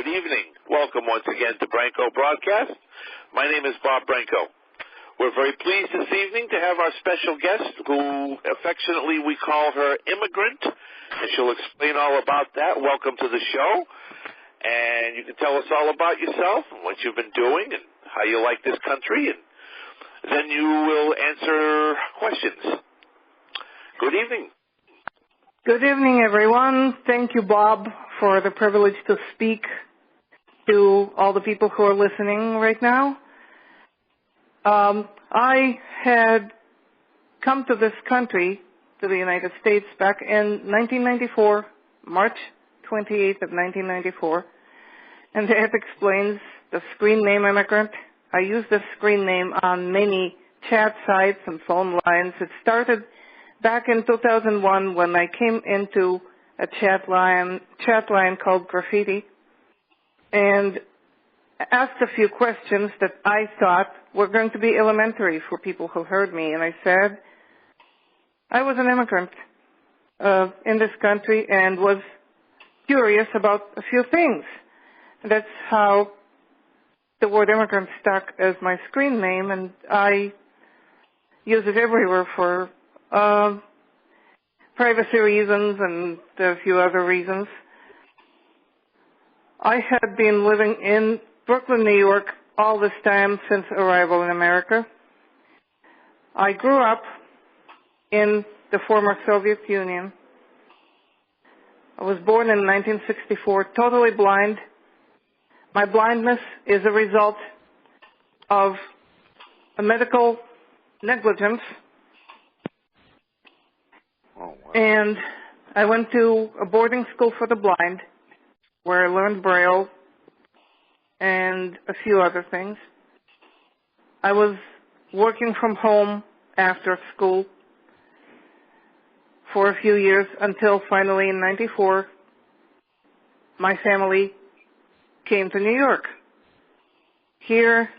good evening. Welcome once again to Branco Broadcast. My name is Bob Branco. We're very pleased this evening to have our special guest, who affectionately we call her Immigrant, and she'll explain all about that. Welcome to the show, and you can tell us all about yourself and what you've been doing and how you like this country, and then you will answer questions. Good evening. Good evening, everyone. Thank you, Bob, for the privilege to speak to all the people who are listening right now. I had come to this country, to the United States, back in 1994, March 28th of 1994, and that explains the screen name Immigrant. I use this screen name on many chat sites and phone lines. It started back in 2001 when I came into a chat line called Graffiti and asked a few questions that I thought were going to be elementary for people who heard me. And I said I was an immigrant in this country and was curious about a few things. That's how the word immigrant stuck as my screen name, and I use it everywhere for privacy reasons and a few other reasons. I had been living in Brooklyn, New York all this time since arrival in America. I grew up in the former Soviet Union. I was born in 1964, totally blind. My blindness is a result of a medical negligence. Oh, wow. And I went to a boarding school for the blind where I learned Braille and a few other things. I was working from home after school for a few years until finally in 94, my family came to New York. Here,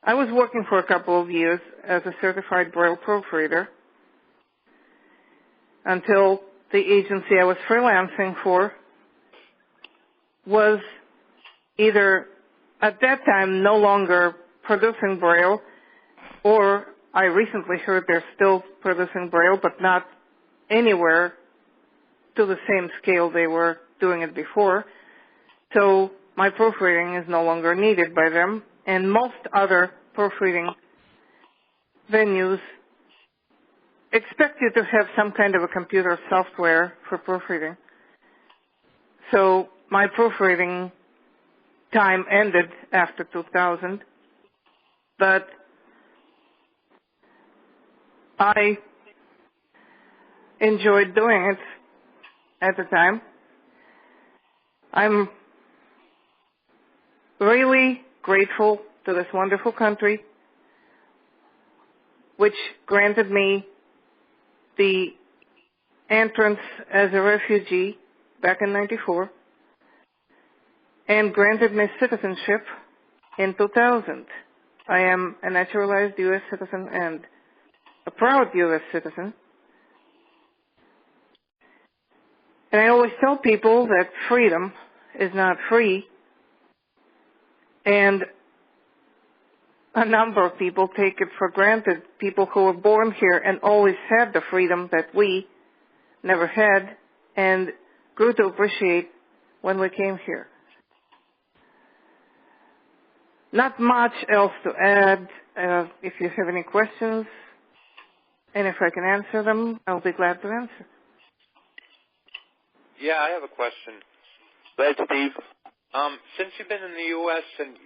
I was working for a couple of years as a certified Braille proofreader until the agency I was freelancing for was either at that time no longer producing Braille, or I recently heard they're still producing Braille, but not anywhere to the same scale they were doing it before. So my proofreading is no longer needed by them, and most other proofreading venues expect you to have some kind of a computer software for proofreading. So my proofreading time ended after 2000, but I enjoyed doing it at the time. I'm really grateful to this wonderful country, which granted me the entrance as a refugee back in 94 and granted me citizenship in 2000. I am a naturalized U.S. citizen and a proud U.S. citizen. And I always tell people that freedom is not free, and a number of people take it for granted, people who were born here and always had the freedom that we never had and grew to appreciate when we came here. Not much else to add. If you have any questions, and if I can answer them, I'll be glad to answer. Yeah, I have a question. Go ahead, Steve. Since you've been in the U.S. and,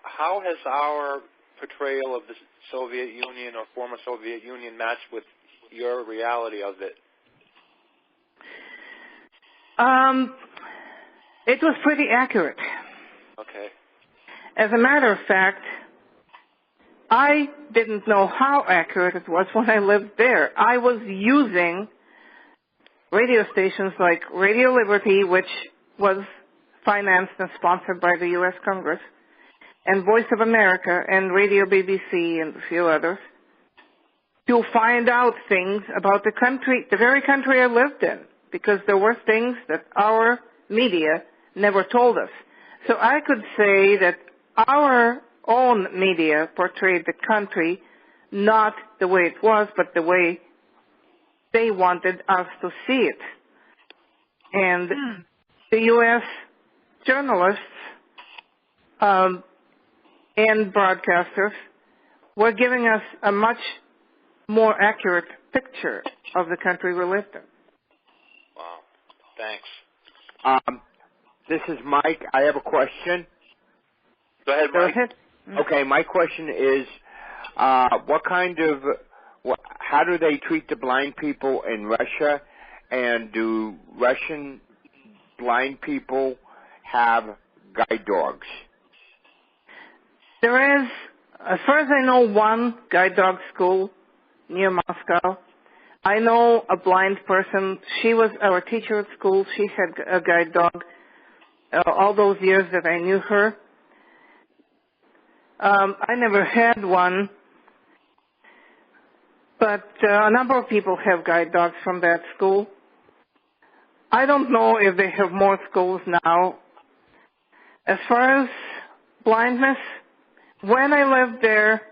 how has our portrayal of the Soviet Union or former Soviet Union matched with your reality of it? It was pretty accurate. Okay. As a matter of fact, I didn't know how accurate it was when I lived there. I was using radio stations like Radio Liberty, which was financed and sponsored by the U.S. Congress, and Voice of America and Radio BBC and a few others, to find out things about the country, the very country I lived in, because there were things that our media never told us. So I could say that our own media portrayed the country not the way it was, but the way they wanted us to see it. And the U.S. journalists and broadcasters were giving us a much more accurate picture of the country we lived in. Wow. Thanks. This is Mike. I have a question. Go ahead, Mike. Go ahead. Okay, my question is, how do they treat the blind people in Russia, and do Russian blind people have guide dogs? There is, as far as I know, one guide dog school near Moscow. I know a blind person. She was our teacher at school. She had a guide dog all those years that I knew her. I never had one, but a number of people have guide dogs from that school. I don't know if they have more schools now. As far as blindness, when I lived there,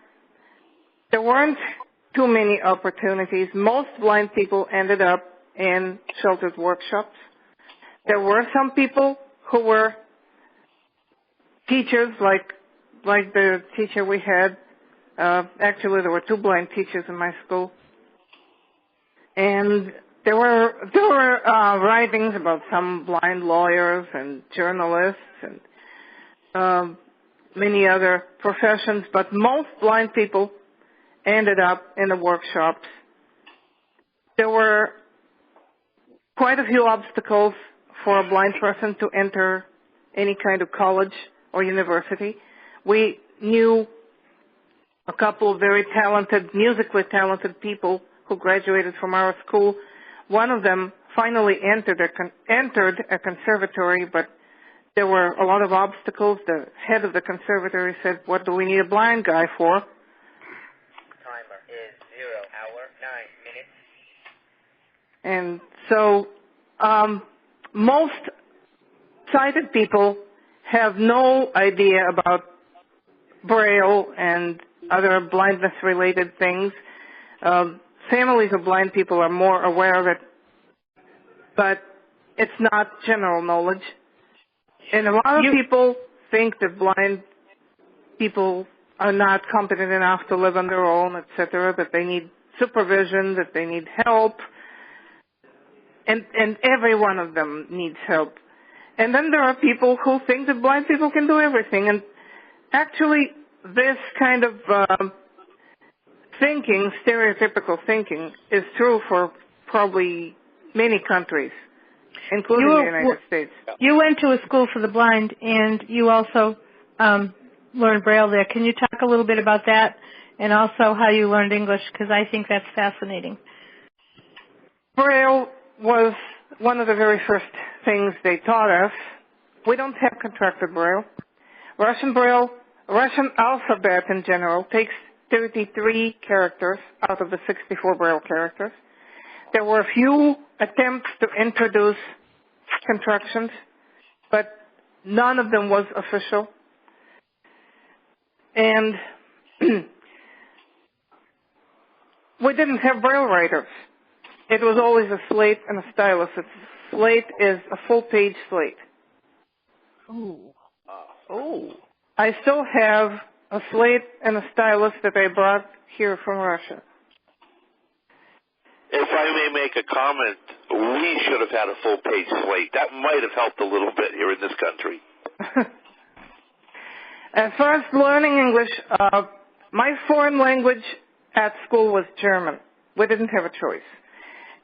there weren't too many opportunities. Most blind people ended up in sheltered workshops. There were some people who were teachers, like the teacher we had. Actually, there were two blind teachers in my school. And there were writings about some blind lawyers and journalists and many other professions, but most blind people ended up in the workshops. There were quite a few obstacles for a blind person to enter any kind of college or university. We knew a couple of very talented, musically talented people who graduated from our school. One of them finally entered a conservatory, but there were a lot of obstacles. The head of the conservatory said, "What do we need a blind guy for?" Timer is 0 hour 9 minutes. And so most sighted people have no idea about Braille and other blindness-related things. Families of blind people are more aware of it, but it's not general knowledge. And a lot of people think that blind people are not competent enough to live on their own, etc., that they need supervision, that they need help, and every one of them needs help. And then there are people who think that blind people can do everything. And actually, this kind of thinking, stereotypical thinking, is true for probably many countries, including the United States. You went to a school for the blind, and you also learned Braille there. Can you talk a little bit about that, and also how you learned English, because I think that's fascinating. Braille was one of the very first things they taught us. We don't have contracted Braille. Russian alphabet in general takes 33 characters out of the 64 Braille characters. There were a few attempts to introduce contractions, but none of them was official. And we didn't have Braille writers. It was always a slate and a stylus. A slate is a full-page slate. Oh. I still have a slate and a stylus that I brought here from Russia. If I may make a comment, we should have had a full-page slate. That might have helped a little bit here in this country. As far as learning English, my foreign language at school was German. We didn't have a choice.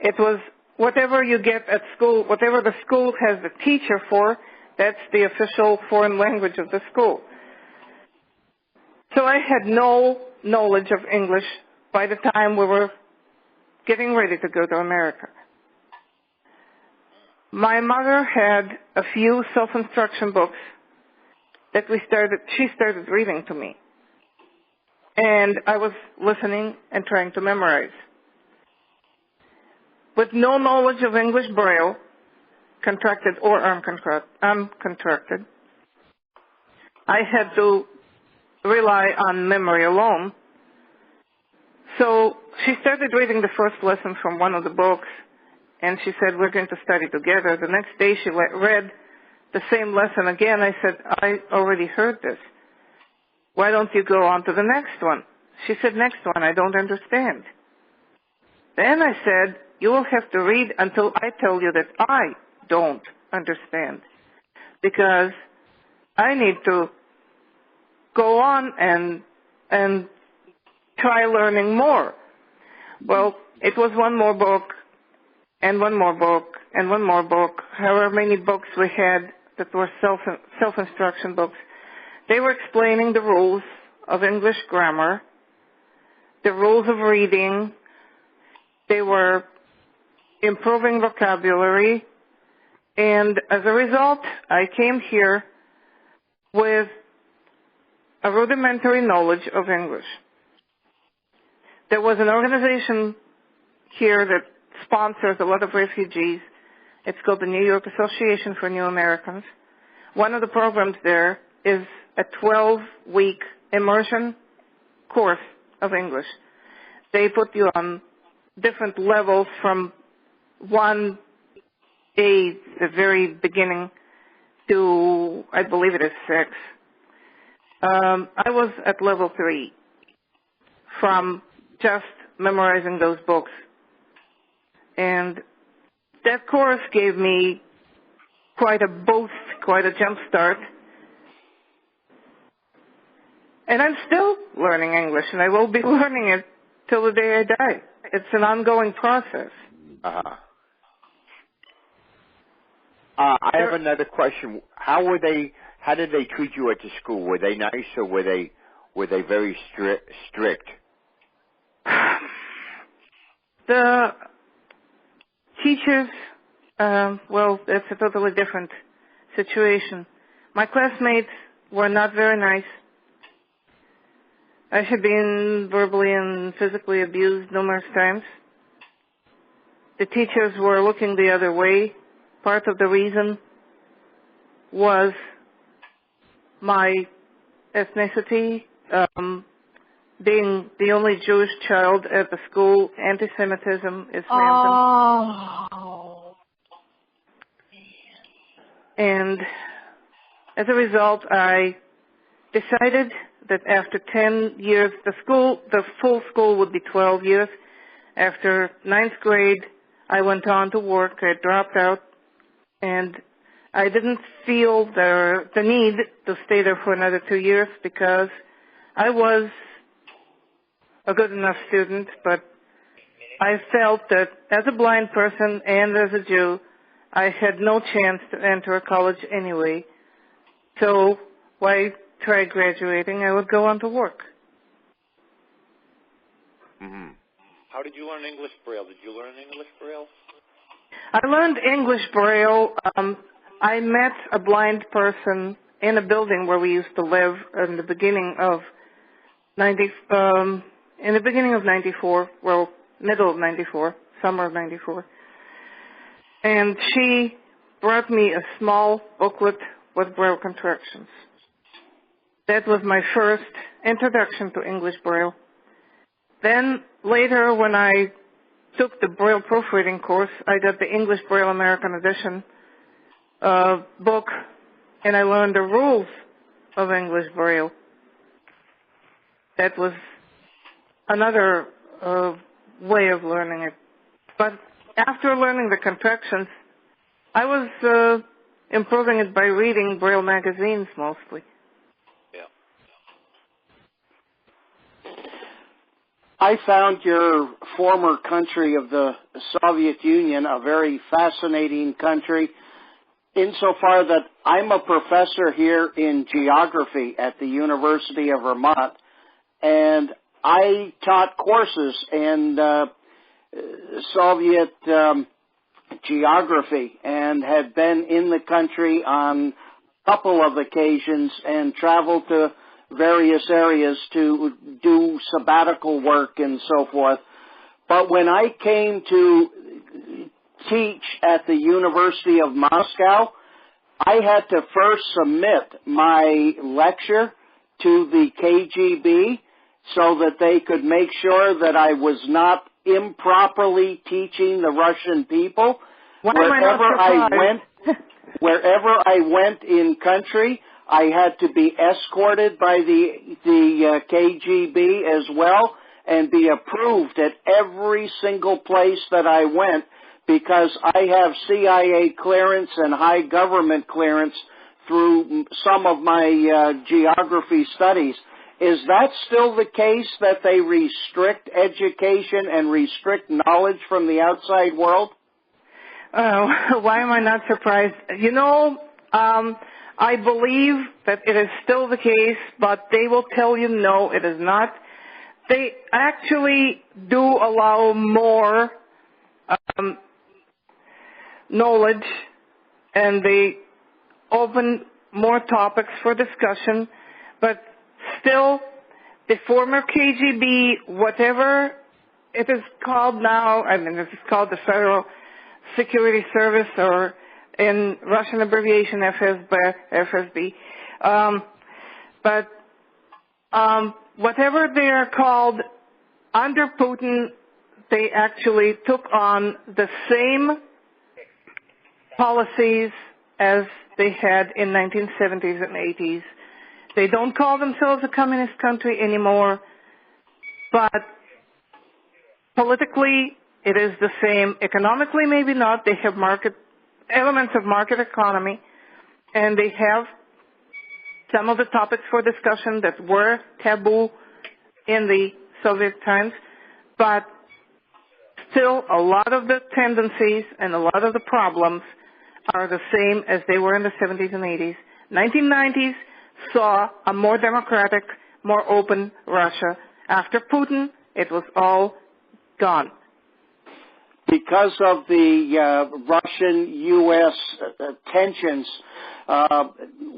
It was whatever you get at school, whatever the school has the teacher for, that's the official foreign language of the school. So I had no knowledge of English by the time we were getting ready to go to America. My mother had a few self-instruction books that she started reading to me. And I was listening and trying to memorize. With no knowledge of English Braille, contracted or uncontracted, I had to rely on memory alone. So she started reading the first lesson from one of the books, and she said, we're going to study together. The next day she read the same lesson again. I said, I already heard this. Why don't you go on to the next one? She said, next one, I don't understand. Then I said, you will have to read until I tell you that I don't understand, because I need to go on and try learning more. Well, it was one more book, and one more book, and one more book, however many books we had that were self-instruction books. They were explaining the rules of English grammar, the rules of reading. They were improving vocabulary, and as a result, I came here with a rudimentary knowledge of English. There was an organization here that sponsors a lot of refugees. It's called the New York Association for New Americans. One of the programs there is a 12-week immersion course of English. They put you on different levels from 1A, the very beginning, to, I believe it is 6. I was at level 3 from just memorizing those books. And that course gave me quite a boost, quite a jump start. And I'm still learning English, and I will be learning it till the day I die. It's an ongoing process. I have another question. How did they treat you at the school? Were they nice, or were they very strict? The teachers, well, that's a totally different situation. My classmates were not very nice. I had been verbally and physically abused numerous times. The teachers were looking the other way. Part of the reason was my ethnicity, being the only Jewish child at the school. Anti-Semitism is rampant. Oh. And as a result, I decided that after 10 years, the full school would be 12 years. After 9th grade, I went on to work. I dropped out, and I didn't feel the need to stay there for another 2 years because I was a good enough student, but I felt that as a blind person and as a Jew, I had no chance to enter a college anyway. So why try graduating? I would go on to work. Mm-hmm. How did you learn English Braille? Did you learn English Braille? I learned English Braille. I met a blind person in a building where we used to live in the beginning of 94, well, middle of 94, summer of 94. And she brought me a small booklet with Braille contractions. That was my first introduction to English Braille. Then later, when I took the Braille proofreading course, I got the English Braille American Edition book, and I learned the rules of English Braille. That was another way of learning it. But after learning the contractions, I was improving it by reading Braille magazines mostly. I found your former country of the Soviet Union a very fascinating country insofar that I'm a professor here in geography at the University of Vermont, and I taught courses in Soviet geography and had been in the country on a couple of occasions and traveled to various areas to do sabbatical work and so forth. But when I came to teach at the University of Moscow, I had to first submit my lecture to the KGB so that they could make sure that I was not improperly teaching the Russian people. Wherever I went in country, I had to be escorted by the KGB as well and be approved at every single place that I went, because I have CIA clearance and high government clearance through some of my geography studies. Is that still the case, that they restrict education and restrict knowledge from the outside world? Why am I not surprised? I believe that it is still the case, but they will tell you no, it is not. They actually do allow more knowledge, and they open more topics for discussion, but still the former KGB, whatever it is called now, this is called the Federal Security Service, or in Russian abbreviation FSB, but whatever they are called, under Putin, they actually took on the same policies as they had in 1970s and 80s. They don't call themselves a communist country anymore, but politically it is the same. Economically, maybe not. They have elements of market economy, and they have some of the topics for discussion that were taboo in the Soviet times, but still a lot of the tendencies and a lot of the problems are the same as they were in the 70s and 80s. 1990s saw a more democratic, more open Russia. After Putin, it was all gone. Because of the Russian-U.S. tensions,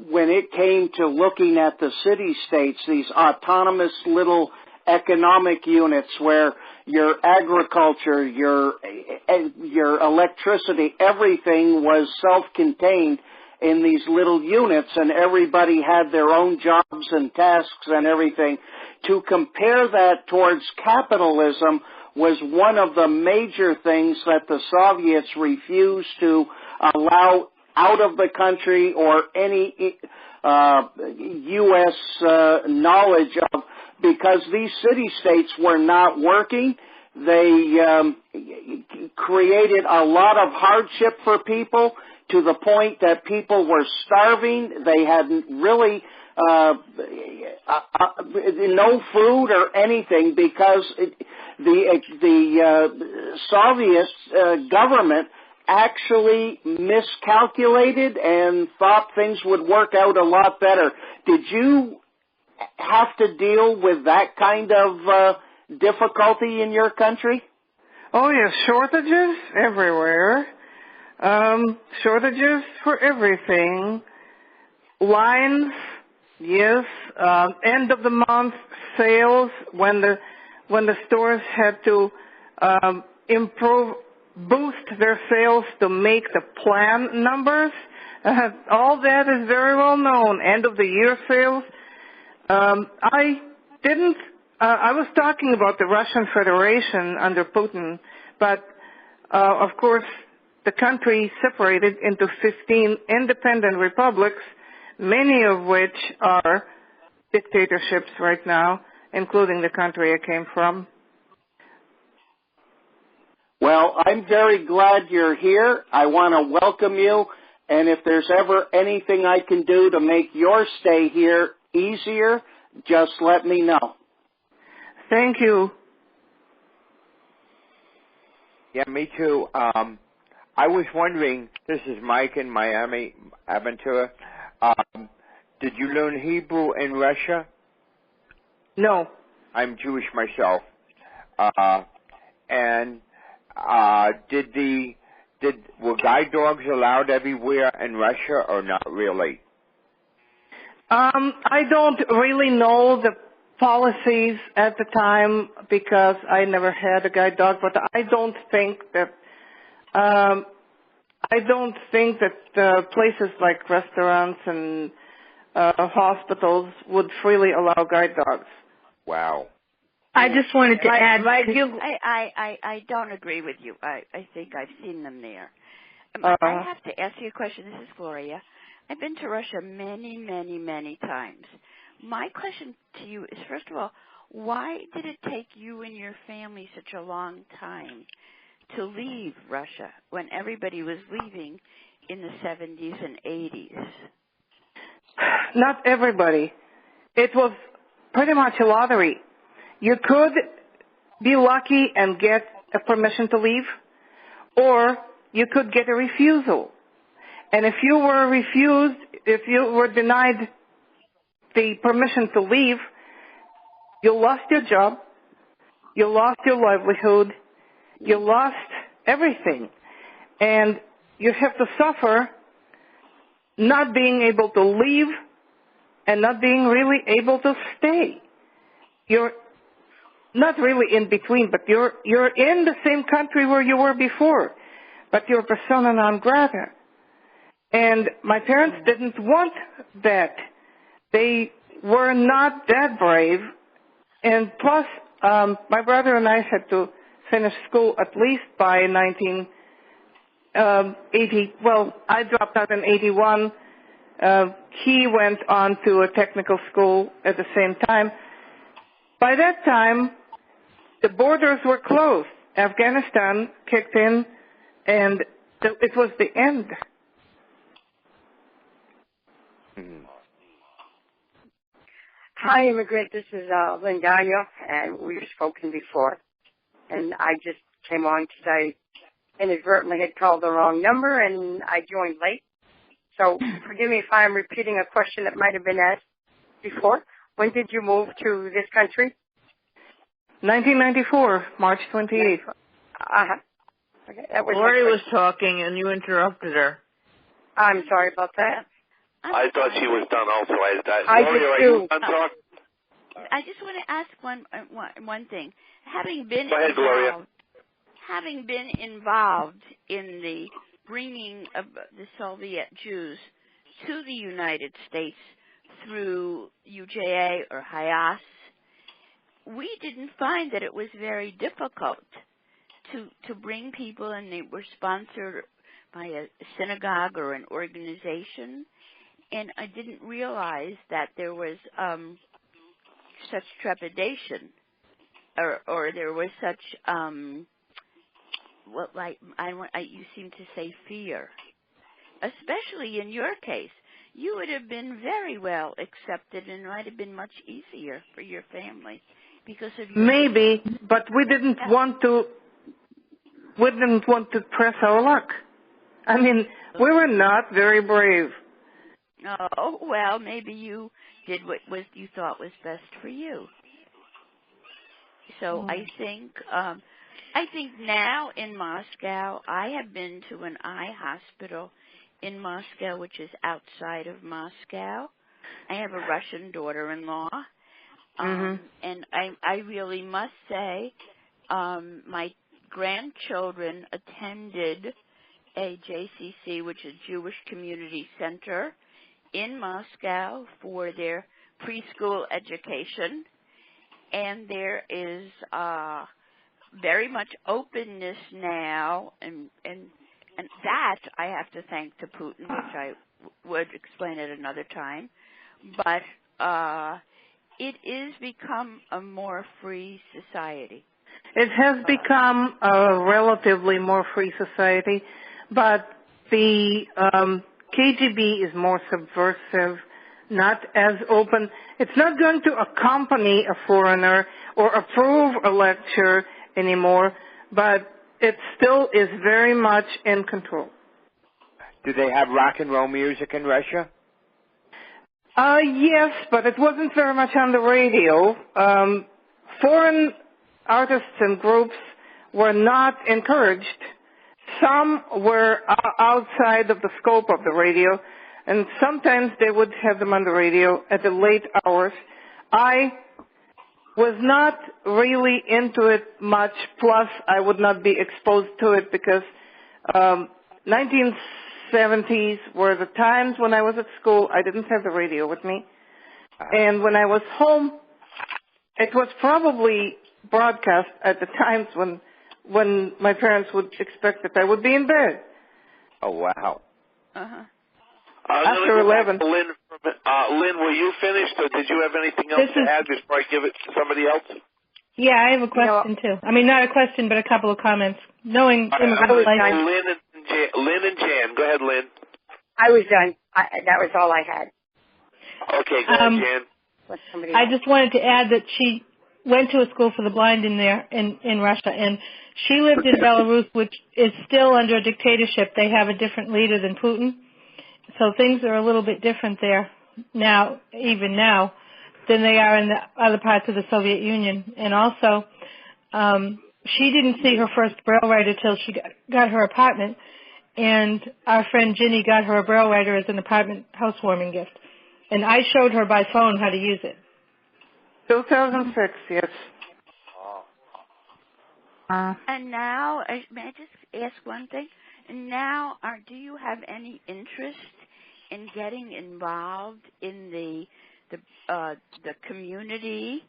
when it came to looking at the city-states, these autonomous little economic units where your agriculture, your electricity, everything was self-contained in these little units, and everybody had their own jobs and tasks and everything. To compare that towards capitalism was one of the major things that the Soviets refused to allow out of the country or any U.S. knowledge of, because these city-states were not working. They created a lot of hardship for people, to the point that people were starving. They had really no food or anything, because the Soviet government actually miscalculated and thought things would work out a lot better. Did you have to deal with that kind of difficulty in your country? Oh, yes, shortages everywhere. Shortages for everything. Lines, yes. End of the month sales, when the stores had to boost their sales to make the plan numbers. All that is very well known. End of the year sales. I was talking about the Russian Federation under Putin, but of course the country separated into 15 independent republics, many of which are dictatorships right now, including the country I came from. Well, I'm very glad you're here. I want to welcome you, and if there's ever anything I can do to make your stay here easier, just let me know. Thank you. Yeah, me too. I was wondering, this is Mike in Miami, Aventura. Did you learn Hebrew in Russia? No. I'm Jewish myself. Were guide dogs allowed everywhere in Russia or not really? I don't really know the policies at the time, because I never had a guide dog, but I don't think that I don't think that places like restaurants and hospitals would freely allow guide dogs. Wow. I just wanted to add. I don't agree with you. I think I've seen them there. I have to ask you a question. This is Gloria. I've been to Russia many, many, many times. My question to you is, first of all, why did it take you and your family such a long time to leave Russia when everybody was leaving in the 70s and 80s? Not everybody. It was pretty much a lottery. You could be lucky and get a permission to leave, or you could get a refusal. And if you were refused, if you were denied the permission to leave, you lost your job, you lost your livelihood, you lost everything. And you have to suffer not being able to leave and not being really able to stay. You're not really in between, but you're in the same country where you were before, but you're persona non grata. And my parents didn't want that. They were not that brave. And plus, my brother and I had to finish school at least by 1980. Well, I dropped out in 81. He went on to a technical school at the same time. By that time, the borders were closed. Afghanistan kicked in, and it was the end. Hi, Immigrant. This is Lindania, and we've spoken before. And I just came on because I inadvertently had called the wrong number, and I joined late. So forgive me if I'm repeating a question that might have been asked before. When did you move to this country? 1994, March 28th. Okay, that was Lori was talking, and you interrupted her. I'm sorry about that. I thought she was done also. I Gloria, did are too. you done talking? I just want to ask one thing. Having been Go ahead, Gloria. Having been involved in the bringing of the Soviet Jews to the United States through UJA or HIAS, we didn't find that it was very difficult to bring people, and they were sponsored by a synagogue or an organization. And I didn't realize that there was such trepidation, or there was such you seem to say fear, especially in your case. You would have been very well accepted, and it might have been much easier for your family because of your maybe, but we didn't want to. We didn't want to press our luck. I mean, we were not very brave. Oh, well, maybe you did what you thought was best for you. So I think now in Moscow, I have been to an eye hospital in Moscow, which is outside of Moscow. I have a Russian daughter-in-law, and I really must say my grandchildren attended a JCC, which is Jewish Community Center, in Moscow for their preschool education, and there is very much openness now, and that I have to thank to Putin, which I would explain at another time, but it is become a more free society. It has become a relatively more free society, but the KGB is more subversive, not as open. It's not going to accompany a foreigner or approve a lecture anymore, but it still is very much in control. Do they have rock and roll music in Russia? Yes, but it wasn't very much on the radio. Foreign artists and groups were not encouraged. Some were outside of the scope of the radio, and sometimes they would have them on the radio at the late hours. I was not really into it much, plus I would not be exposed to it because 1970s were the times when I was at school. I didn't have the radio with me. And when I was home, it was probably broadcast at the times when my parents would expect that I would be in bed. Oh, wow. Uh-huh. After 11. Lynn, were you finished, or did you have anything else to add before I give it to somebody else? Yeah, I have a question, too. I mean, not a question, but a couple of comments. Knowing immigrant life. Lynn and Jan. Go ahead, Lynn. I was done. That was all I had. Okay, go ahead, Jan. I just wanted to add that she went to a school for the blind in Russia, and she lived in Belarus, which is still under a dictatorship. They have a different leader than Putin. So things are a little bit different there now, even now, than they are in the other parts of the Soviet Union. And also, she didn't see her first Braille writer till she got her apartment, and our friend Ginny got her a Braille writer as an apartment housewarming gift. And I showed her by phone how to use it. 2006, yes. And now, may I just ask one thing? And now, do you have any interest in getting involved in the community?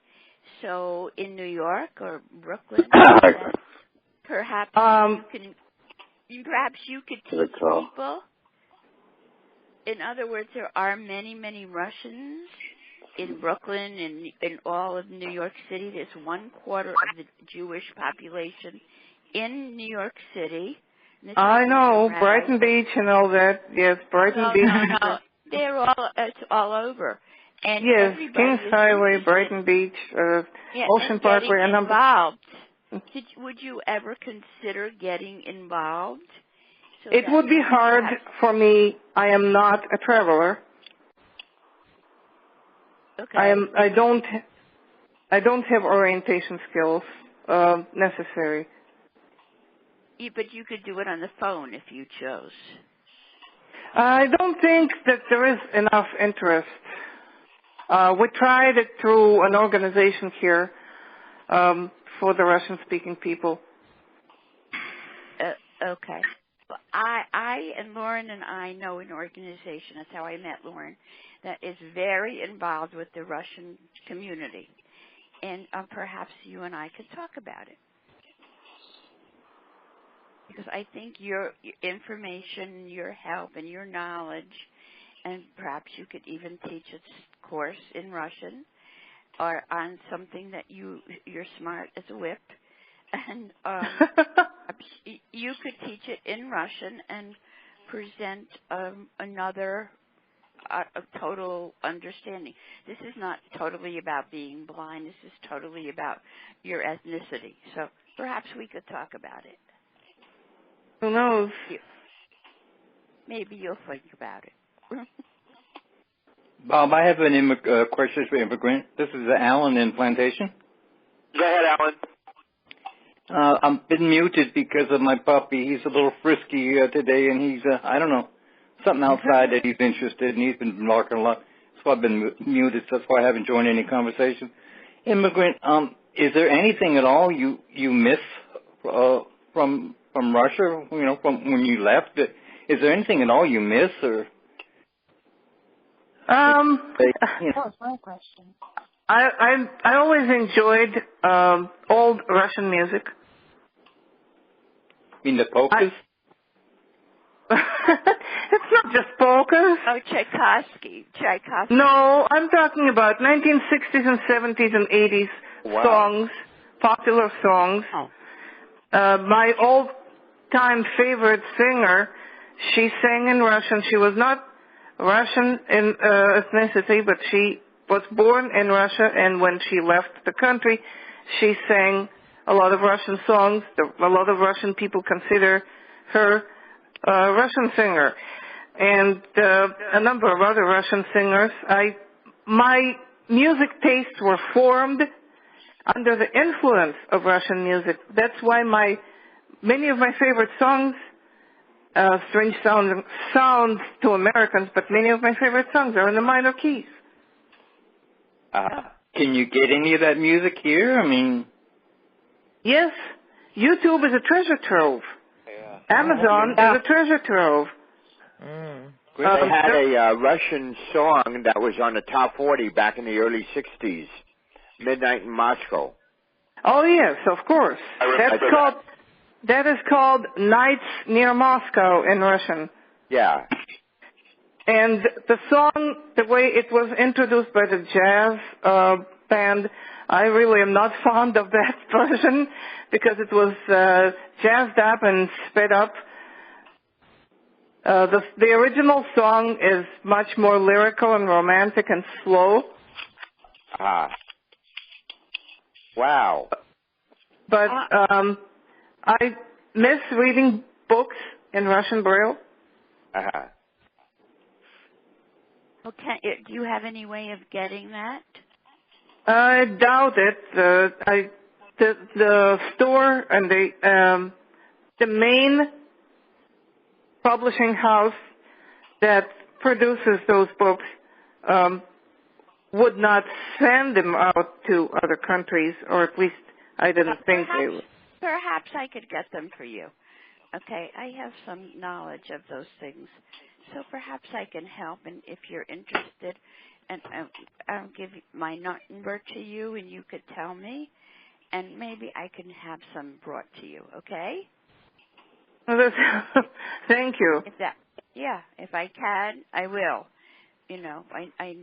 So in New York or Brooklyn, perhaps you could teach people. In other words, there are many Russians in Brooklyn and in all of New York City. There's 1/4 of the Jewish population in New York City. I know, Brighton Beach and all that. Yes, Brighton Beach. No. They're it's all over. And yes, Kings Highway, Brighton Beach, Ocean Parkway, and involved. Would you ever consider getting involved? It would be hard for me. I am not a traveler. Okay. I don't have orientation skills necessary. But you could do it on the phone if you chose. I don't think that there is enough interest. We tried it through an organization here for the Russian-speaking people. Okay. Well, I and Lauren and I know an organization, that's how I met Lauren, that is very involved with the Russian community. And perhaps you and I could talk about it. Because I think your information, your help, and your knowledge, and perhaps you could even teach a course in Russian or on something that you're smart as a whip. And you could teach it in Russian and present another a total understanding. This is not totally about being blind. This is totally about your ethnicity. So perhaps we could talk about it. Who knows? Maybe you'll think about it. Bob, I have an question for Immigrant. This is Alan in Plantation. Go ahead, Alan. I've been muted because of my puppy. He's a little frisky today, and he's, I don't know, something outside that he's interested in. He's been barking a lot. So I've been muted. So that's why I haven't joined any conversation. Immigrant, is there anything at all you miss from Russia, from when you left? Is there anything at all you miss, or? That was my question. I always enjoyed old Russian music. You mean the polkas? It's not just polkas. Oh, Tchaikovsky. No, I'm talking about 1960s and 70s and 80s songs, popular songs. Oh. My old-time favorite singer, she sang in Russian. She was not Russian in ethnicity, but she was born in Russia, and when she left the country, she sang a lot of Russian songs. A lot of Russian people consider her a Russian singer, and a number of other Russian singers. My music tastes were formed under the influence of Russian music. That's why many of my favorite songs, strange sounds to Americans, but many of my favorite songs are in the minor keys. Can you get any of that music here? I mean... Yes. YouTube is a treasure trove. Yeah. Amazon is a treasure trove. They had a Russian song that was on the top 40 back in the early 60s, Midnight in Moscow. Oh, yes, of course. That is called Nights Near Moscow in Russian. Yeah. And the song, the way it was introduced by the jazz band, I really am not fond of that version because it was jazzed up and sped up. The original song is much more lyrical and romantic and slow. Wow. But I miss reading books in Russian Braille. Okay. Do you have any way of getting that? I doubt it. The store and the main publishing house that produces those books would not send them out to other countries, or at least I didn't think they would. Perhaps I could get them for you. Okay, I have some knowledge of those things, so perhaps I can help. And if you're interested, and I'll give my number to you, and you could tell me, and maybe I can have some brought to you. Okay? Thank you. If I can, I will. You know, I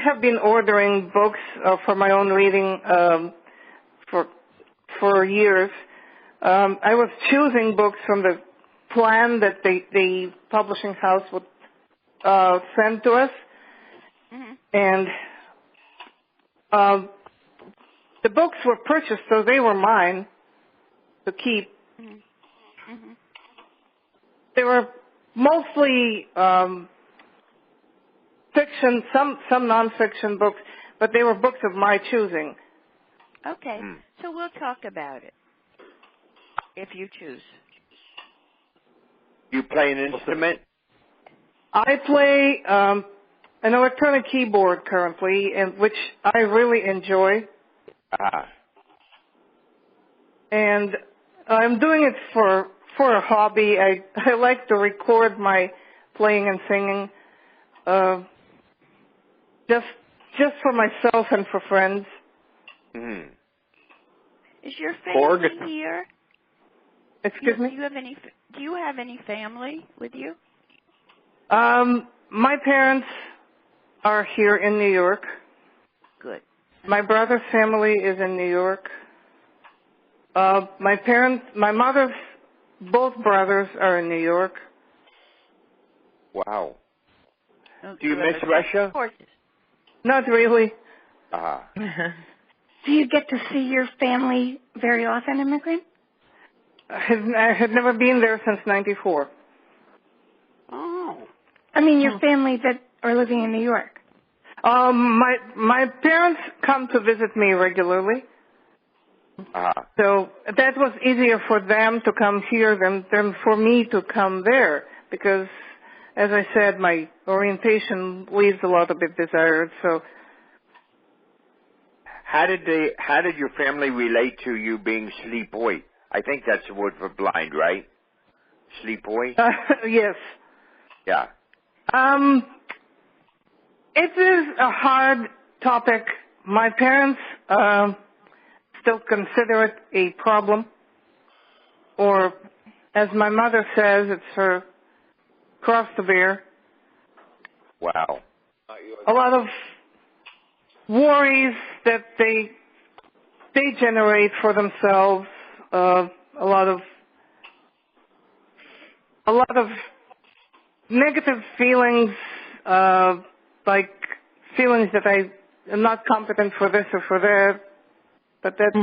have been ordering books for my own reading for years. I was choosing books from the plan that the publishing house would send to us, and the books were purchased, so they were mine to keep. They were mostly fiction, some nonfiction books, but they were books of my choosing. Okay, so we'll talk about it if you choose. You play an instrument? I play an electronic keyboard currently, which I really enjoy. And I'm doing it for a hobby. I like to record my playing and singing, just for myself and for friends. Is your family here? Excuse me? Do you have any family with you? My parents are here in New York. Good. My brother's family is in New York. My mother's both brothers are in New York. Wow. Do you miss Russia? Not really. Do you get to see your family very often, Immigrant? I had never been there since '94. Oh. I mean, your family that are living in New York. My parents come to visit me regularly. So that was easier for them to come here than for me to come there, because, as I said, my orientation leaves a lot to be desired. So, how did your family relate to you being sleepoy? I think that's the word for blind, right? Sleepoy? Yes. Yeah. It is a hard topic. My parents still consider it a problem, or as my mother says, it's her cross to bear. Wow. A lot of worries that they generate for themselves. A lot of negative feelings, like feelings that I am not competent for this or for that. But that's.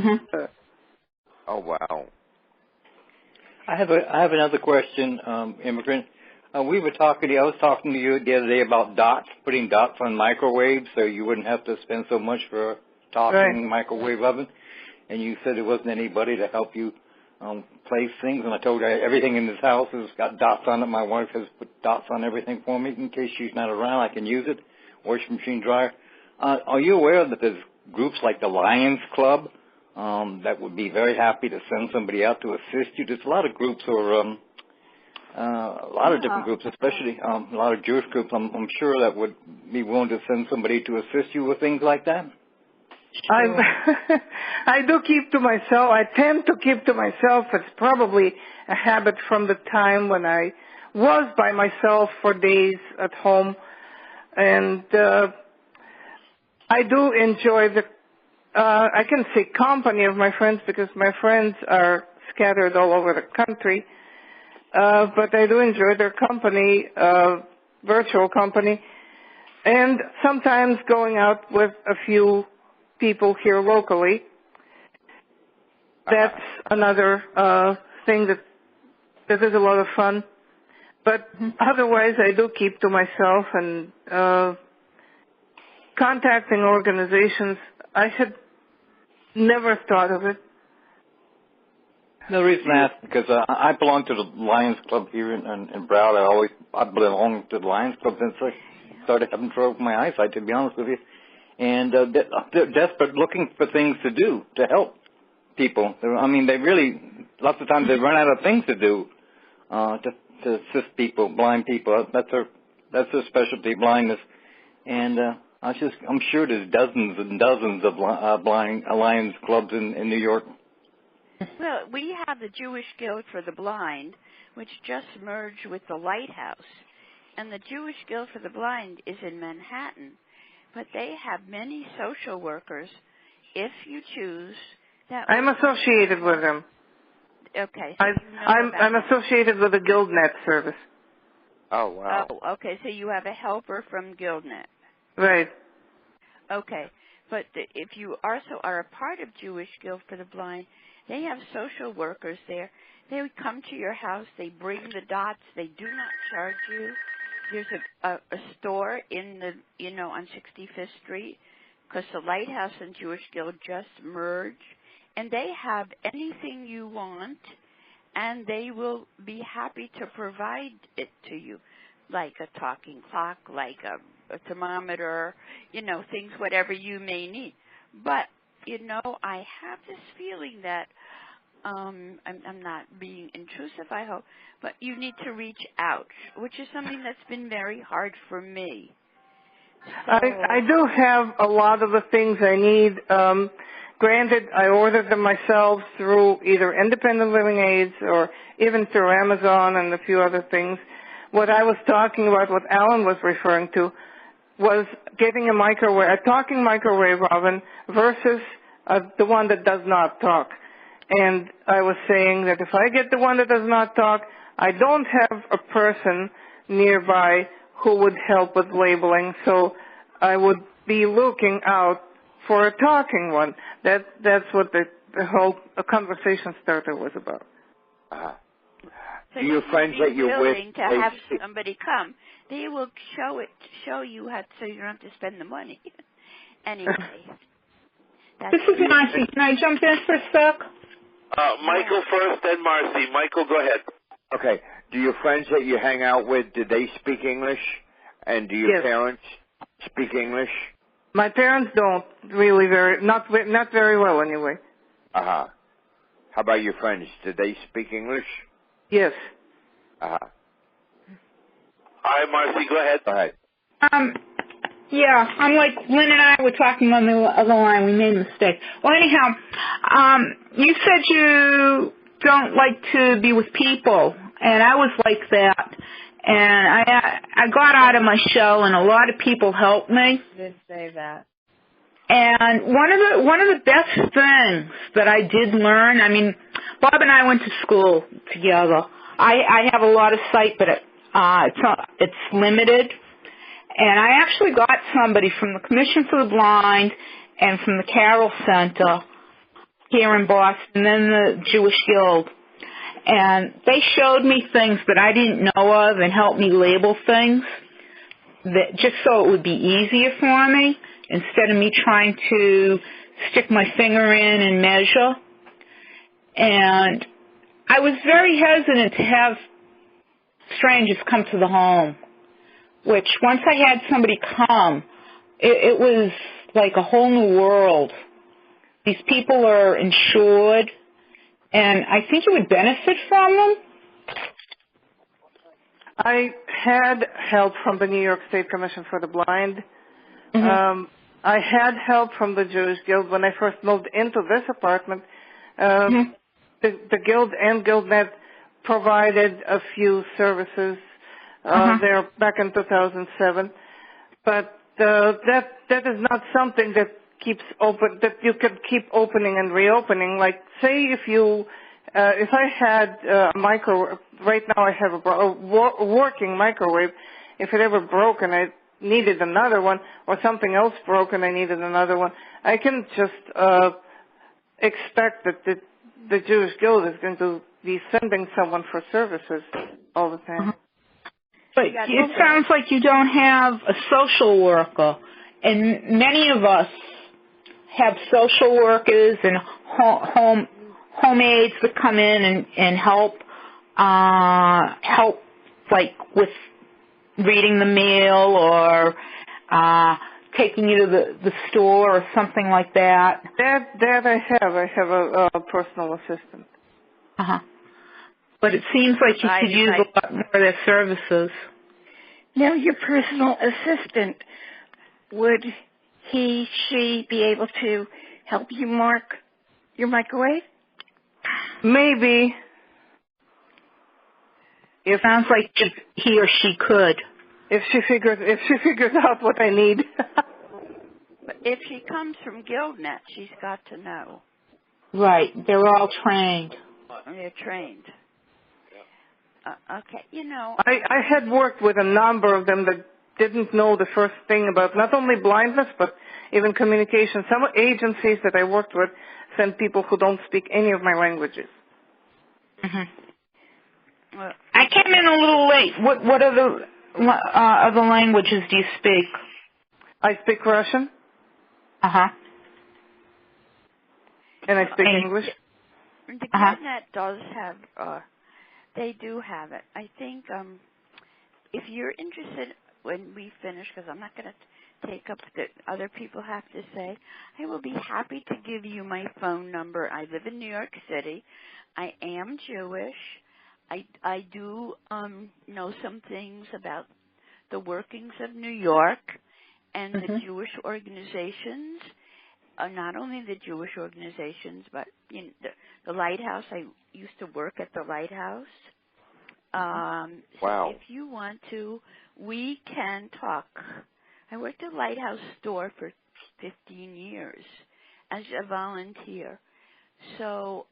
Oh wow! I have another question, Immigrant. I was talking to you the other day about dots, putting dots on microwaves, so you wouldn't have to spend so much for a talking microwave oven. And you said there wasn't anybody to help you place things. And I told you everything in this house has got dots on it. My wife has put dots on everything for me in case she's not around. I can use it. Washing machine, dryer. Are you aware that there's groups like the Lions Club that would be very happy to send somebody out to assist you. There's a lot of groups, or a lot of different groups, especially a lot of Jewish groups. I'm sure that would be willing to send somebody to assist you with things like that. I do keep to myself. I tend to keep to myself. It's probably a habit from the time when I was by myself for days at home. And I do enjoy the, I can say company of my friends, because my friends are scattered all over the country. But I do enjoy their company, virtual company, and sometimes going out with a few people here locally. That's another thing that is a lot of fun. But otherwise, I do keep to myself, and contacting organizations, I had never thought of it. The reason I asked, because I belong to the Lions Club here in Broward. I belong to the Lions Club since I started having trouble with my eyesight, to be honest with you. And they're desperate, looking for things to do to help people. I mean, they really, lots of times they run out of things to do to assist people, blind people. That's their specialty, blindness. And I'm sure there's dozens and dozens of blind Lions Clubs in New York. Well, we have the Jewish Guild for the Blind, which just merged with the Lighthouse. And the Jewish Guild for the Blind is in Manhattan. But they have many social workers, if you choose. I'm associated with them. Okay. So I'm associated with the GuildNet service. Oh, wow. Oh, okay. So you have a helper from GuildNet. Right. Okay. But if you also are a part of Jewish Guild for the Blind, they have social workers there. They would come to your house. They bring the dots. They do not charge you. There's a store in the, on 65th Street, because the Lighthouse and Jewish Guild just merged, and they have anything you want, and they will be happy to provide it to you, like a talking clock, like a thermometer, things, whatever you may need. But, I have this feeling that I'm not being intrusive, I hope, but you need to reach out, which is something that's been very hard for me. So, I do have a lot of the things I need. Granted, I ordered them myself through either Independent Living Aids or even through Amazon and a few other things. What I was talking about, what Alan was referring to, was getting a talking microwave oven versus the one that does not talk. And I was saying that if I get the one that does not talk, I don't have a person nearby who would help with labeling, so I would be looking out for a talking one. That's what the whole conversation starter was about. So do your friends that you're with to have somebody come? They will show you how, so you don't have to spend the money. Anyway. This is Marcy. Can I jump in for a sec? Michael first, then Marcy. Michael, go ahead. Okay. Do your friends that you hang out with, do they speak English? And do your parents speak English? My parents don't really not very well anyway. Uh-huh. How about your friends? Do they speak English? Yes. Uh-huh. All right, Marcy, go ahead. Go ahead. Yeah, I'm like Lynn and I were talking on the other line. We made a mistake. Well, anyhow, you said you don't like to be with people, and I was like that. And I got out of my shell, and a lot of people helped me. You did say that. And one of the best things that I did learn, I mean, Bob and I went to school together. I have a lot of sight, but it's limited. And I actually got somebody from the Commission for the Blind and from the Carroll Center here in Boston, and then the Jewish Guild. And they showed me things that I didn't know of and helped me label things, that just so it would be easier for me instead of me trying to stick my finger in and measure. And I was very hesitant to have strangers come to the home, which once I had somebody come, it was like a whole new world. These people are insured, and I think you would benefit from them. I had help from the New York State Commission for the Blind. Mm-hmm. I had help from the Jewish Guild when I first moved into this apartment. Mm-hmm. The Guild and GuildNet provided a few services there back in 2007, but that is not something that keeps open, that you can keep opening and reopening. Like, say if I had a microwave, right now I have a working microwave. If it ever broke and I needed another one, or something else broke and I needed another one, I can just expect that the Jewish Guild is going to be sending someone for services all the time. But it sounds like you don't have a social worker, and many of us have social workers and home aides that come in and help like with reading the mail or taking you to the store or something like that. That I have. I have a personal assistant. But it seems like you could use a lot more of their services. Now, your personal assistant, would she be able to help you mark your microwave? Maybe. It sounds like he or she could. If she figures out what I need. But if she comes from GuildNet, she's got to know. Right. They're all trained. They're trained. Okay, I had worked with a number of them that didn't know the first thing about not only blindness, but even communication. Some agencies that I worked with send people who don't speak any of my languages. I came in a little late. What other languages do you speak? I speak Russian. And I speak English. The GuildNet does have, they do have it. I think if you're interested when we finish, because I'm not going to take up the other people have to say, I will be happy to give you my phone number. I live in New York City. I am Jewish. I do know some things about the workings of New York and the Jewish organizations. Not only the Jewish organizations, but the Lighthouse. I used to work at the Lighthouse. Wow. So if you want to, we can talk. I worked at Lighthouse store for 15 years as a volunteer. So,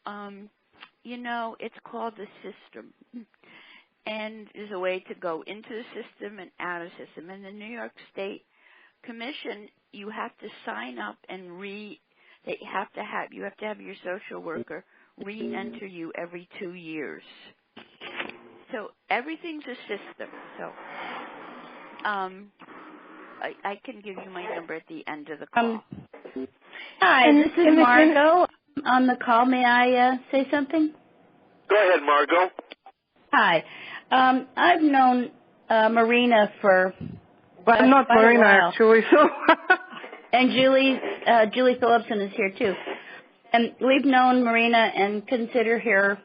it's called the system. And there's a way to go into the system and out of the system. And the New York State Commission, you have to sign up and you have to have your social worker re-enter you every 2 years. So everything's a system. So I can give you my number at the end of the call. Hi, this is Margot on the call. May I say something? Go ahead, Margot. Hi. I've known Marina for I'm not Marina, actually, so. And Julie Phillipson is here, too. And we've known Marina and consider her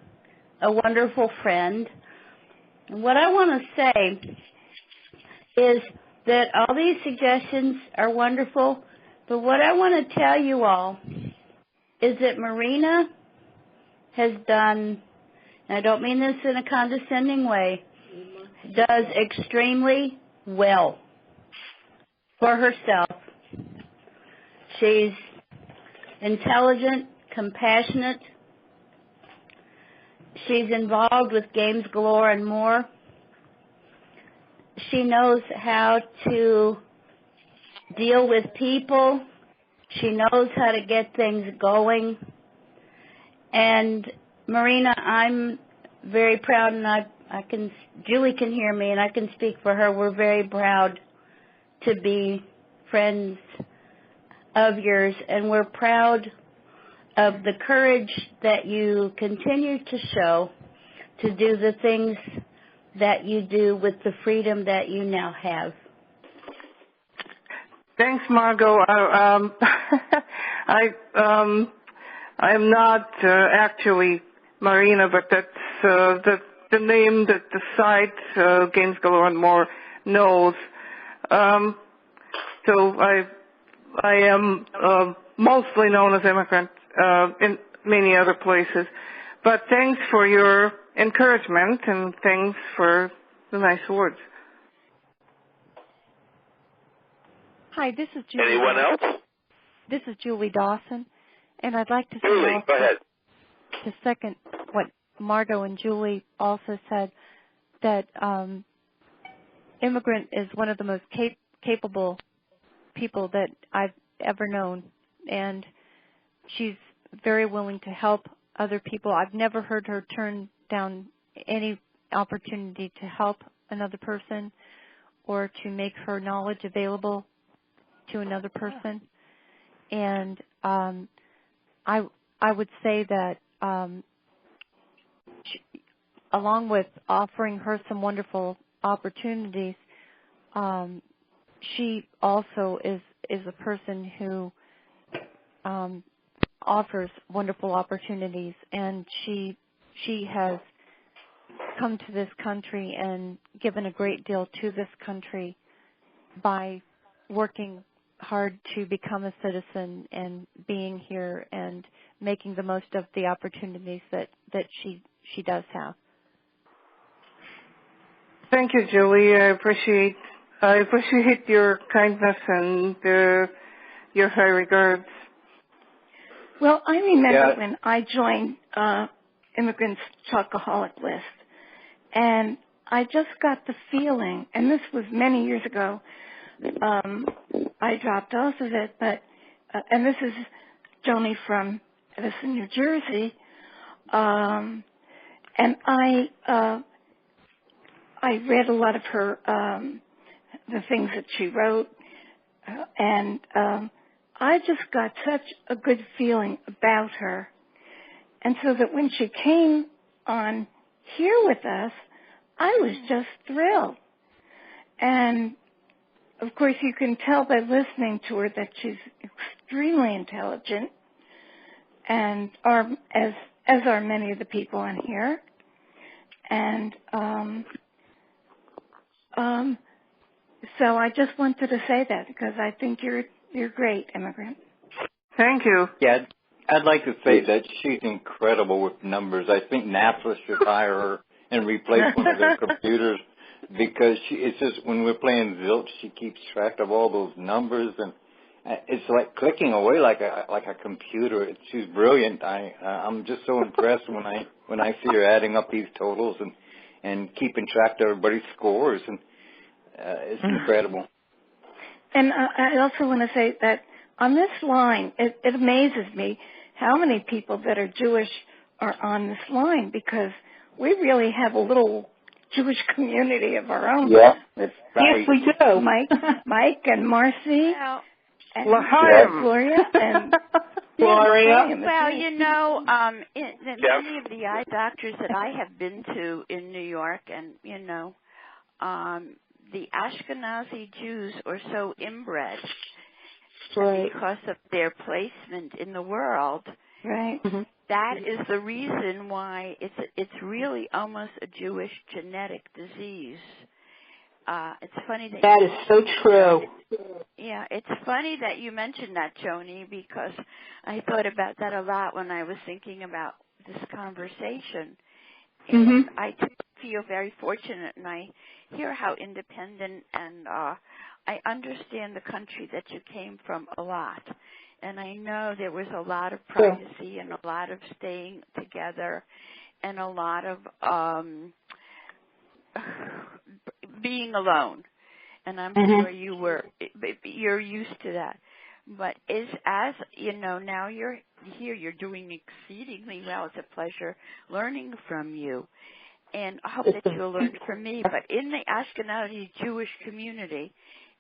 a wonderful friend. What I want to say is that all these suggestions are wonderful, but what I want to tell you all is that Marina has done, and I don't mean this in a condescending way, does extremely well for herself. She's intelligent, compassionate. She's involved with Games Galore and more. She knows how to deal with people. She knows how to get things going. And Marina, I'm very proud, and Julie can hear me, and I can speak for her. We're very proud to be friends of yours, and we're proud of the courage that you continue to show to do the things that you do with the freedom that you now have. Thanks, Margot. I'm not actually Marina, but that's the name that the site Gainesville and More knows. So I am mostly known as Immigrant in many other places. But thanks for your encouragement and thanks for the nice words. Hi, this is Julie. Anyone else? This is Julie Dawson, and I'd like to say Julie, also, go ahead. to second what Margot and Julie also said, that Immigrant is one of the most capable people that I've ever known, and she's very willing to help other people. I've never heard her turn down any opportunity to help another person or to make her knowledge available to another person. And I would say that along with offering her some wonderful opportunities, she also is a person who offers wonderful opportunities, and she has come to this country and given a great deal to this country by working hard to become a citizen and being here and making the most of the opportunities that she does have. Thank you, Julie. I appreciate your kindness and your high regards. Well, I remember when I joined Immigrant's Chocoholic list, and I just got the feeling, and this was many years ago, I dropped off of it, but, and this is Joni from Edison, New Jersey, and I read a lot of her, the things that she wrote, and I just got such a good feeling about her. And so that when she came on here with us, I was just thrilled. And of course, you can tell by listening to her that she's extremely intelligent, and as are many of the people in here. And so I just wanted to say that because I think you're great, Immigrant. Thank you. Yeah, I'd like to say that she's incredible with numbers. I think NASA should hire her and replace one of their computers, because it's just when we're playing Zilch, she keeps track of all those numbers, and it's like clicking away like a computer. She's brilliant. I'm just so impressed when I see her adding up these totals and keeping track of everybody's scores, and it's incredible. And I also want to say that on this line, it amazes me how many people that are Jewish are on this line, because we really have a little Jewish community of our own. Yeah. With Yes, we do. Mike and Marcy. And Gloria and Gloria. Well, you know, many of the eye doctors that I have been to in New York, and you know, the Ashkenazi Jews are so inbred because of their placement in the world. Right. Mm-hmm. That is the reason why it's really almost a Jewish genetic disease. It's funny that is so true. Yeah, it's funny that you mentioned that, Joni, because I thought about that a lot when I was thinking about this conversation. And I feel very fortunate, and I hear how independent, and I understand the country that you came from a lot. And I know there was a lot of privacy and a lot of staying together and a lot of being alone. And I'm sure you're used to that. But as you know, now you're here, you're doing exceedingly well. It's a pleasure learning from you. And I hope that you'll learn from me. But in the Ashkenazi Jewish community,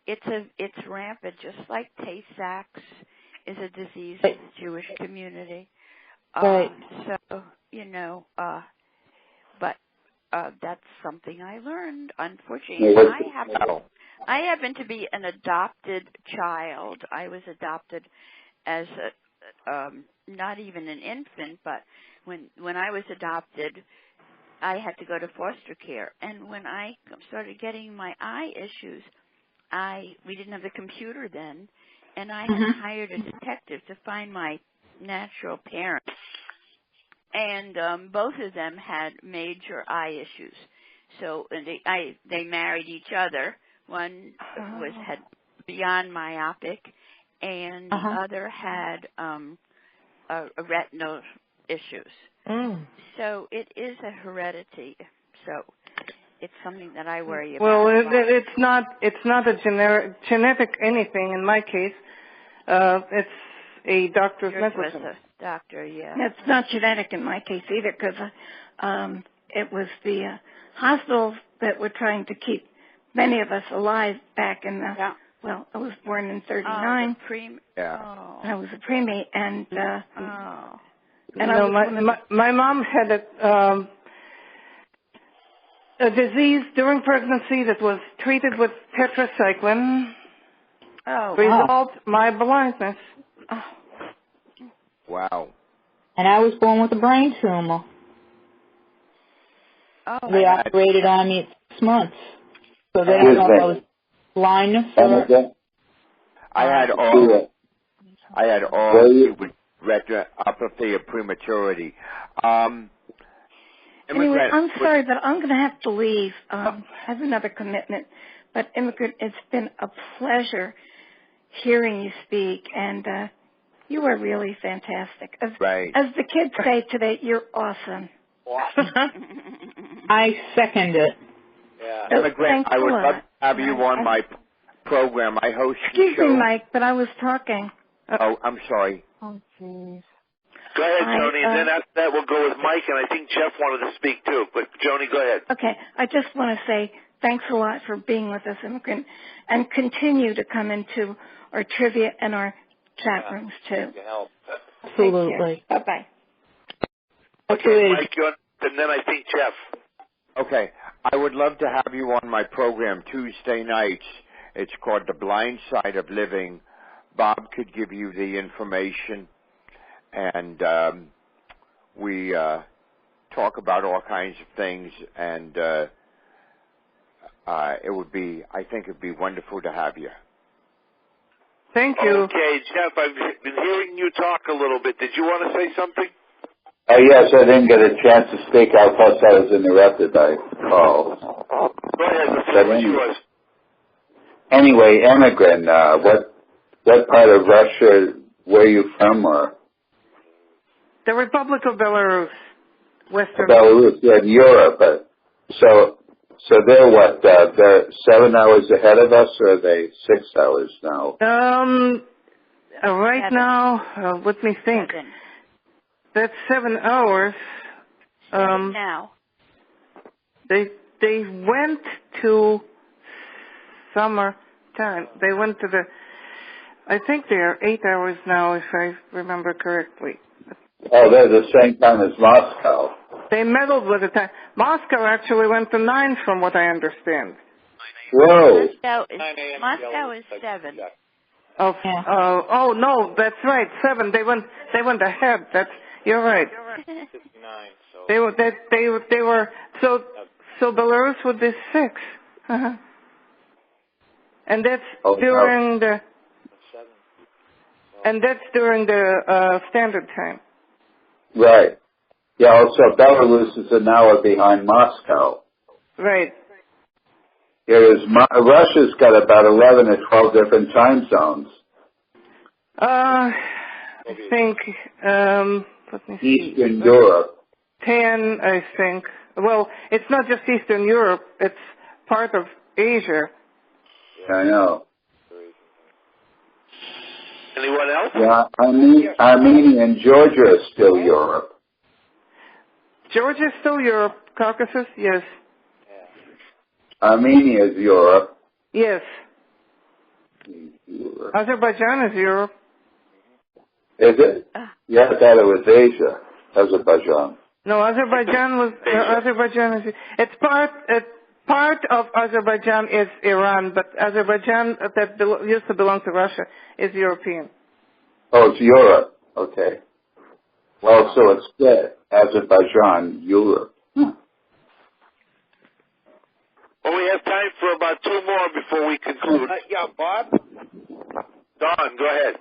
it's rampant, just like Tay-Sachs is a disease in the Jewish community. So, you know, but that's something I learned. Unfortunately, I happen to be an adopted child. I was adopted as not even an infant, but when I was adopted, I had to go to foster care. And when I started getting my eye issues, we didn't have the computer then, and I had hired a detective to find my natural parents. And both of them had major eye issues. So they married each other. One had beyond myopic, and the other had retinal issues. So it is a heredity. So it's something that I worry about. Well, it's not a genetic anything in my case. It's a doctor's medicine. A doctor, yeah. It's not genetic in my case either, because it was the hospitals that were trying to keep many of us alive back in the. Well, I was born in '39. I was a preemie, and my mom had a disease during pregnancy that was treated with tetracycline. Result, my blindness. Wow. And I was born with a brain tumor. They operated on me at 6 months. So they don't know if I was blindness or... I had all with retinopathy of prematurity. Anyway, I'm sorry, but I'm going to have to leave. I have another commitment. But Immigrant, it's been a pleasure hearing you speak, and you are really fantastic. As the kids say today, you're awesome. I second it. Yeah. Immigrant, I would love to have you on my program. I host Excuse me, Mike, but I was talking. Oh, I'm sorry. Oh, jeez. Go ahead, Joni, and then after that we'll go with Mike, and I think Jeff wanted to speak too. But, Joni, go ahead. Okay. I just want to say thanks a lot for being with us, Immigrant, and continue to come into our trivia and our chat rooms, too. Absolutely. Bye-bye. Okay, Mike, and then I think Jeff. Okay. I would love to have you on my program Tuesday nights. It's called The Blind Side of Living. Bob could give you the information, and we talk about all kinds of things, and I think it'd be wonderful to have you. Thank you. Okay, Jeff, I've been hearing you talk a little bit. Did you want to say something? Yes, I didn't get a chance to speak. I thought I was interrupted by calls. Go ahead, the floor is yours. Anyway, Immigrant, what part of Russia were you from, or? The Republic of Belarus, Western. Belarus, yeah, in Europe. So they're what? They're 7 hours ahead of us, or are they 6 hours now? Right now, let me think. That's 7 hours. Now. They went to summertime. They went to I think they are 8 hours now, if I remember correctly. Oh, they're the same time as Moscow. They meddled with the time. Moscow actually went to 9, from what I understand. Whoa. Moscow is 7. Oh no, that's right, 7. They went ahead. You're right. They were so Belarus would be 6. And that's during the standard time. Right. Yeah, also Belarus is an hour behind Moscow. Right. Russia's got about 11 or 12 different time zones. I think, let me see. Eastern Europe. 10, I think. Well, it's not just Eastern Europe. It's part of Asia. Yeah, I know. Anyone else? Yeah, Armenia and Georgia are still Europe. Georgia is still Europe. Caucasus, yes. Armenia is Europe. Yes. Azerbaijan is Europe. Is it? Yeah, I thought it was Asia. Azerbaijan. No, Azerbaijan is. It's part of Azerbaijan is Iran, but Azerbaijan that used to belong to Russia is European. Oh, it's Europe. Okay. Well, so it's split. Azerbaijan, Europe. Well, we have time for about two more before we conclude. Yeah, Bob? Don, go ahead.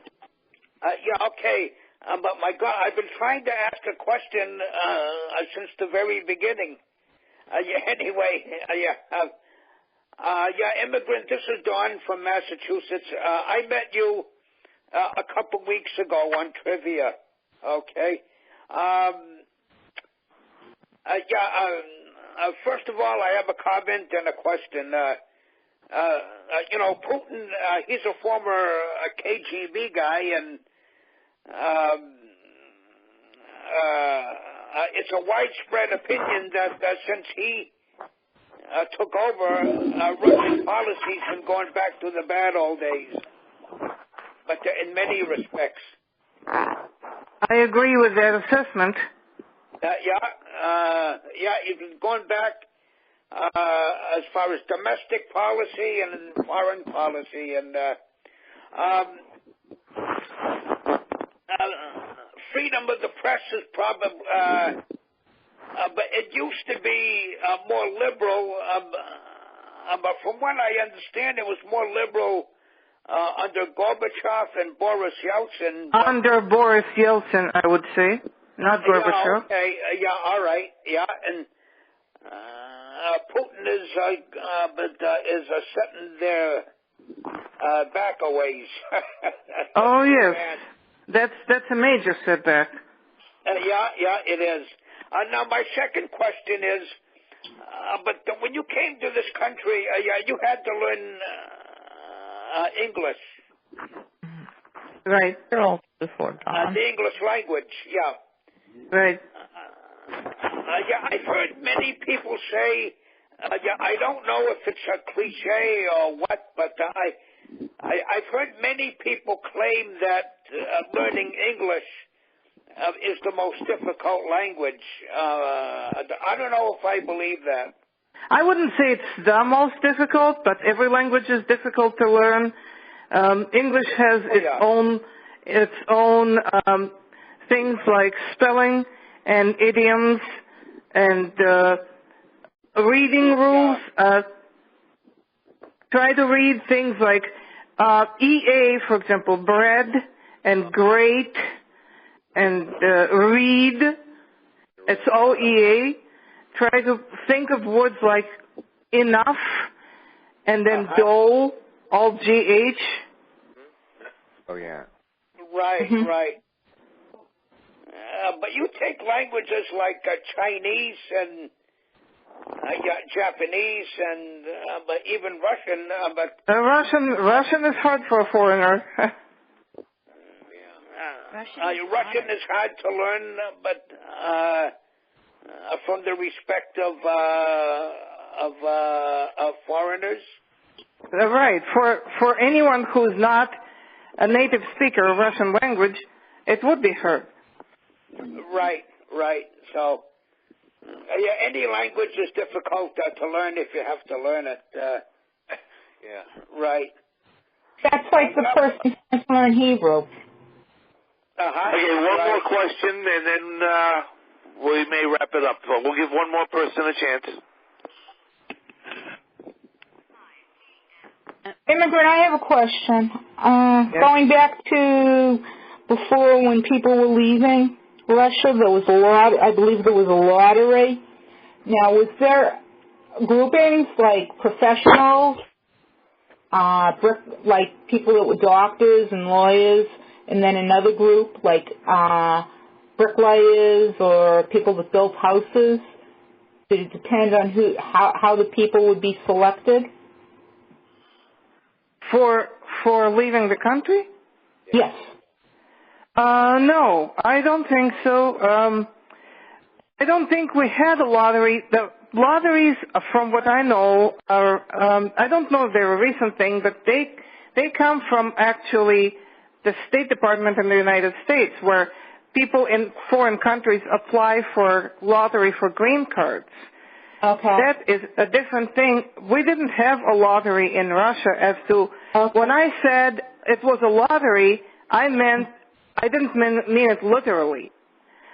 Yeah, okay. But my God, I've been trying to ask a question since the very beginning. Immigrant, this is Don from Massachusetts. I met you a couple weeks ago on trivia, okay? First of all, I have a comment and a question. Putin, he's a former KGB guy, and it's a widespread opinion that since he took over, Russian policy's been going back to the bad old days, but in many respects. I agree with that assessment. It's going back as far as domestic policy and foreign policy, and freedom of the press is probably, but it used to be more liberal. But from what I understand, it was more liberal under Gorbachev and Boris Yeltsin. Under Boris Yeltsin, I would say, not Gorbachev. Okay. All right. Yeah, and Putin is sitting there back a ways. Oh yes, that's a major setback. It is. Now my second question is, but when you came to this country, you had to learn English. Right. Before Tom. The English language. Yeah. Right. I've heard many people say, I don't know if it's a cliche or what, but I've heard many people claim that learning English is the most difficult language. I don't know if I believe that. I wouldn't say it's the most difficult, but every language is difficult to learn. English has its own things like spelling and idioms and reading rules. Try to read things like EA, for example, bread, and great, and read. It's all EA. Try to think of words like enough, and then dole, all GH. Oh, yeah. Right. But you take languages like Chinese and Japanese and but even Russian. Russian is hard for a foreigner. Russian is hard to learn, but from the respect of foreigners. Right. For anyone who's not a native speaker of Russian language, it would be hard. Right. So, any language is difficult to learn if you have to learn it. Right. That's like the person who learn Hebrew. Okay, one more question, and then we may wrap it up. We'll give one more person a chance. Immigrant, I have a question. Going back to before when people were leaving Russia, I believe there was a lottery. Now, was there groupings like professionals, like people that were doctors and lawyers, and then another group like bricklayers or people that built houses? Did it depend on how the people would be selected? For leaving the country? Yes. No, I don't think so. I don't think we had a lottery. The lotteries, from what I know, are I don't know if they're a recent thing, but they come from actually the State Department in the United States, where people in foreign countries apply for lottery for green cards. Okay. That is a different thing. We didn't have a lottery in Russia as to, when I said it was a lottery, I meant I didn't mean it literally.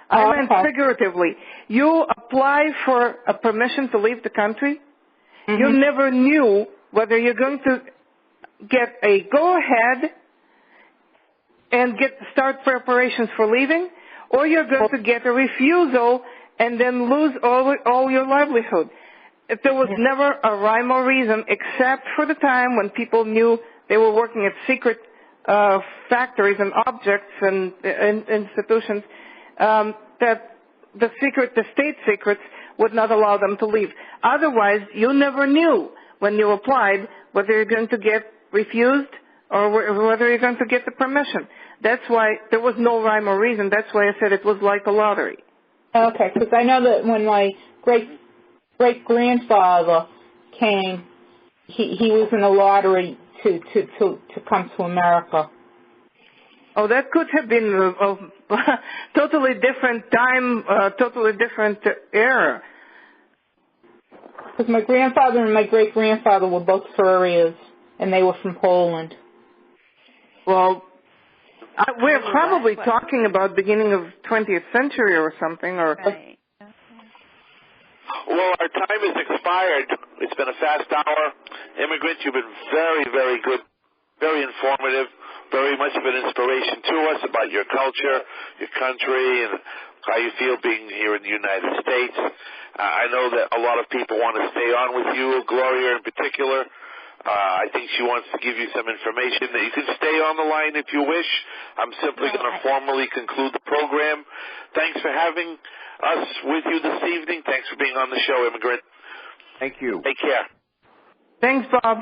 I meant figuratively. You apply for a permission to leave the country. Mm-hmm. You never knew whether you're going to get a go-ahead and start preparations for leaving, or you're going to get a refusal and then lose all your livelihood. There was never a rhyme or reason, except for the time when people knew they were working at secret factories and objects and institutions, that the state secrets would not allow them to leave. Otherwise, you never knew when you applied whether you're going to get refused or whether you're going to get the permission. That's why there was no rhyme or reason. That's why I said it was like a lottery. Okay, because I know that when my great-grandfather came, he was in a lottery to come to America. Oh, that could have been a totally different time, totally different era. Because my grandfather and my great-grandfather were both furriers, and they were from Poland. Well, we're probably talking about beginning of 20th century or something, or... Right. Well, our time has expired. It's been a fast hour. Immigrant, you've been very, very good, very informative, very much of an inspiration to us about your culture, your country, and how you feel being here in the United States. I know that a lot of people want to stay on with you, Gloria in particular. I think she wants to give you some information that you can stay on the line if you wish. I'm simply going to formally conclude the program. Thanks for having us with you this evening. Thanks for being on the show, Immigrant. Thank you. Take care. Thanks, Bob.